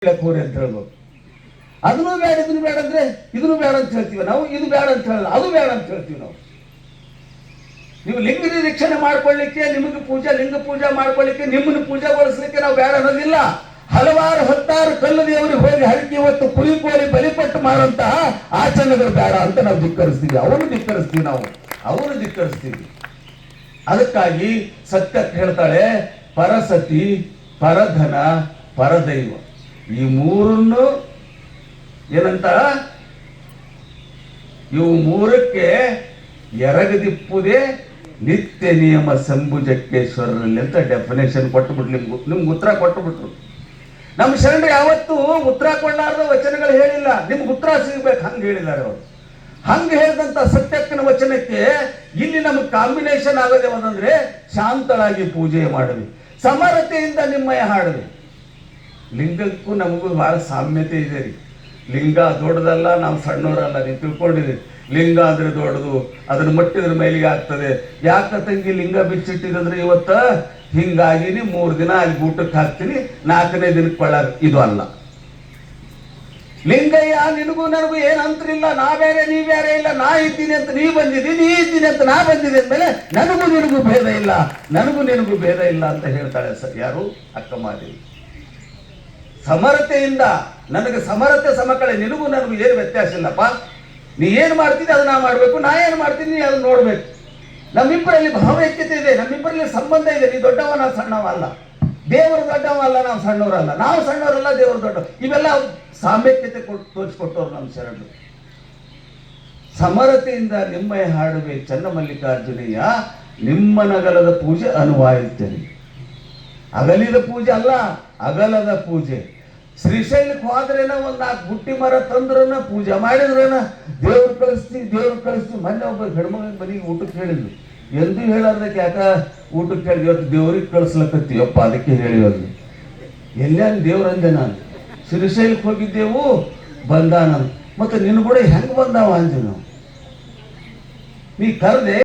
ಕೋರಿ ಅಂತ ಹೇಳ್ಬೋದು. ಅದನ್ನು ಬೇಡ ಇದನ್ನು ಬೇಡ ಅಂದ್ರೆ ಇದನ್ನು ಬೇಡ ಅಂತ ಹೇಳ್ತೀವಿ ನಾವು, ಇದು ಬೇಡ ಅಂತ ಹೇಳಲ್ಲ, ಅದು ಬೇಡ ಅಂತ ಹೇಳ್ತೀವಿ ನಾವು. ನೀವು ಲಿಂಗ ನಿರೀಕ್ಷಣೆ ಮಾಡ್ಕೊಳ್ಳಿಕ್ಕೆ, ನಿಮಗೆ ಪೂಜೆ ಲಿಂಗ ಪೂಜೆ ಮಾಡ್ಕೊಳ್ಳಿಕ್ಕೆ, ನಿಮ್ಮನ್ನು ಪೂಜೆಗೊಳಿಸ್ಲಿಕ್ಕೆ ನಾವು ಬೇಡ ಅನ್ನೋದಿಲ್ಲ. ಹಲವಾರು ಹತ್ತಾರು ಕಲ್ಲು ದೇವರಿಗೆ ಹೋಗಿ ಹರಕೆ ಹೊತ್ತು ಕುರಿ ಕೋರಿ ಬಲಿಪಟ್ಟು ಮಾಡುವಂತಹ ಆಚರಣೆಗಳು ಬೇಡ ಅಂತ ನಾವು ಧಿಕ್ಕರಿಸ್ತೀವಿ. ಅವನು ಧಿಕ್ಕರಿಸ್ತೀವಿ, ನಾವು ಅವನು ಧಿಕ್ಕರಿಸ್ತೀವಿ. ಅದಕ್ಕಾಗಿ ಸತ್ಯಕ್ಕೆ ಹೇಳ್ತಾಳೆ, ಪರಸತಿ, ಪರಧನ, ಪರದೈವ, ಈ ಮೂರನ್ನು ಏನಂತ, ಇವು ಮೂರಕ್ಕೆ ಎರಗದಿಪ್ಪುದೇ ನಿತ್ಯ ನಿಯಮ ಸಂಭುಜಕ್ಕೇಶ್ವರನಲ್ಲಿ ಅಂತ ಡೆಫಿನೇಷನ್ ಕೊಟ್ಟುಬಿಟ್ರು. ನಿಮ್ಗೆ ಉತ್ತರ ಕೊಟ್ಟುಬಿಟ್ರು. ನಮ್ಮ ಶರಣರು ಯಾವತ್ತೂ ಉತ್ತರ ಕೊಳ್ಳಾರದ ವಚನಗಳು ಹೇಳಿಲ್ಲ, ನಿಮ್ಗೆ ಉತ್ತರ ಸಿಗ್ಬೇಕು ಹಂಗೆ ಹೇಳಿದ್ದಾರೆ ಅವರು. ಹಂಗೆ ಹೇಳಿದಂತ ಸತ್ಯಕ್ಕನ ವಚನಕ್ಕೆ ಇಲ್ಲಿ ನಮಗೆ ಕಾಂಬಿನೇಷನ್ ಆಗೋದೇ ಒಂದಂದ್ರೆ, ಶಾಂತಳಾಗಿ ಪೂಜೆ ಮಾಡವಿ, ಸಮರತೆಯಿಂದ ನಿಮ್ಮಯ ಹಾಡವಿ. ಲಿಂಗಕ್ಕೂ ನಮಗೂ ಬಹಳ ಸಾಮ್ಯತೆ ಇದೆ ರೀ. ಲಿಂಗ ದೊಡ್ಡದಲ್ಲ, ನಾವು ಸಣ್ಣವರಲ್ಲ, ನೀವು ತಿಳ್ಕೊಂಡಿರಿ. ಲಿಂಗ ಅಂದ್ರೆ ದೊಡ್ಡದು, ಅದನ್ನ ಮಟ್ಟಿದ್ರ ಮೇಲಿಗೆ ಆಗ್ತದೆ. ಯಾಕ ತಂಗಿ ಲಿಂಗ ಬಿಚ್ಚಿಟ್ಟಿದಂದ್ರೆ ಇವತ್ತ ಹಿಂಗಾಗಿನಿ 3 ದಿನ ಅಲ್ಲಿ ಊಟಕ್ಕೆ ಹಾಕ್ತೀನಿ, 4ನೇ ದಿನಕ್ಕೆ ಕೊಳ್ಳಾಗ, ಇದು ಅಲ್ಲ. ಲಿಂಗಯ್ಯ ನಿನಗೂ ನನಗೂ ಏನು ಅಂತರಿಲ್ಲ, ನಾ ಬೇರೆ ನೀ ಬೇರೆ ಇಲ್ಲ, ನಾ ಇದ್ದೀನಿ ಅಂತ ನೀ ಬಂದಿದ್ದೀನಿ, ನೀ ಇದ್ದೀನಿ ಅಂತ ನಾ ಬಂದಿದ್ದೆ ಅಂದಮೇಲೆ ನನಗೂ ನಿನಗೂ ಭೇದ ಇಲ್ಲ, ನನಗೂ ನಿನಗೂ ಭೇದ ಇಲ್ಲ ಅಂತ ಹೇಳ್ತಾಳೆ ಯಾರು, ಅಕ್ಕಮಾದೇವಿ. ಸಮರತೆಯಿಂದ, ನನಗೆ ಸಮರತೆ ಸಮಕಳೆ, ನಿನಗೂ ನನಗೂ ಏನು ವ್ಯತ್ಯಾಸ ಇಲ್ಲಪ್ಪ. ನೀ ಏನು ಮಾಡ್ತೀನಿ ಅದು ನಾ ಮಾಡಬೇಕು, ನಾ ಏನು ಮಾಡ್ತೀನಿ ನೀ ಅದನ್ನ ನೋಡ್ಬೇಕು. ನಮ್ಮಿಬ್ಬರಲ್ಲಿ ಭಾವೈಕ್ಯತೆ ಇದೆ, ನಮ್ಮಿಬ್ಬರಲ್ಲಿ ಸಂಬಂಧ ಇದೆ. ನೀ ದೊಡ್ಡವ, ನಾವು ಸಣ್ಣವ ಅಲ್ಲ, ದೇವರು ದೊಡ್ಡವ ಅಲ್ಲ, ನಾವು ಸಣ್ಣವರಲ್ಲ, ನಾವು ಸಣ್ಣವರಲ್ಲ, ದೇವರು ದೊಡ್ಡವ. ಇವೆಲ್ಲ ಸಾಮ್ಯತೆ ತೋರಿಸ್ಕೊಟ್ಟವ್ರು ನಮ್ಮ ಶರಣರು. ಸಮರತೆಯಿಂದ ನಿಮ್ಮಯ ಹಾಡುವೆ ಚನ್ನಮಲ್ಲಿಕಾರ್ಜುನಯ್ಯ, ನಿಮ್ಮ ನಗಲದ ಪೂಜೆ ಅನುವಾಯುತ್ತೇನೆ. ಅಗಲಿದ ಪೂಜೆ ಅಲ್ಲ, ಅಗಲದ ಪೂಜೆ. ಶ್ರೀಶೈಲಕ್ಕೆ ಹೋದ್ರೇನ 4 ಬುಟ್ಟಿ ಮರ ತಂದ್ರನ, ಪೂಜೆ ಮಾಡಿದ್ರನ, ದೇವ್ರು ಕಳಿಸ್ತೀವಿ. ಮೊನ್ನೆ ಒಬ್ಬ ಹೆಣ್ಮಗ ಮನೆಗೆ ಊಟಕ್ಕೆ ಹೇಳಿದ್ವಿ, ಎಂದೂ ಹೇಳೋದಕ್ಕೆ ಯಾಕ ಊಟಕ್ಕೆ ಹೇಳಿದ್ವಿ, ಇವತ್ತು ದೇವ್ರಿಗೆ ಕಳಿಸ್ಲಕತ್ತೀವಪ್ಪ, ಅದಕ್ಕೆ ಹೇಳಿದ್ವಿ. ಎಲ್ಲಾನು ದೇವ್ರಂದೆ, ನಾನು ಶ್ರೀಶೈಲಕ್ಕೆ ಹೋಗಿದ್ದೆವು, ಬಂದ ನಾನು, ಮತ್ತೆ ನಿನ್ನ ಕೂಡ ಹೆಂಗೆ ಬಂದಾವ ಅಂದೆ ನಾವು. ನೀ ಕರೆದೆ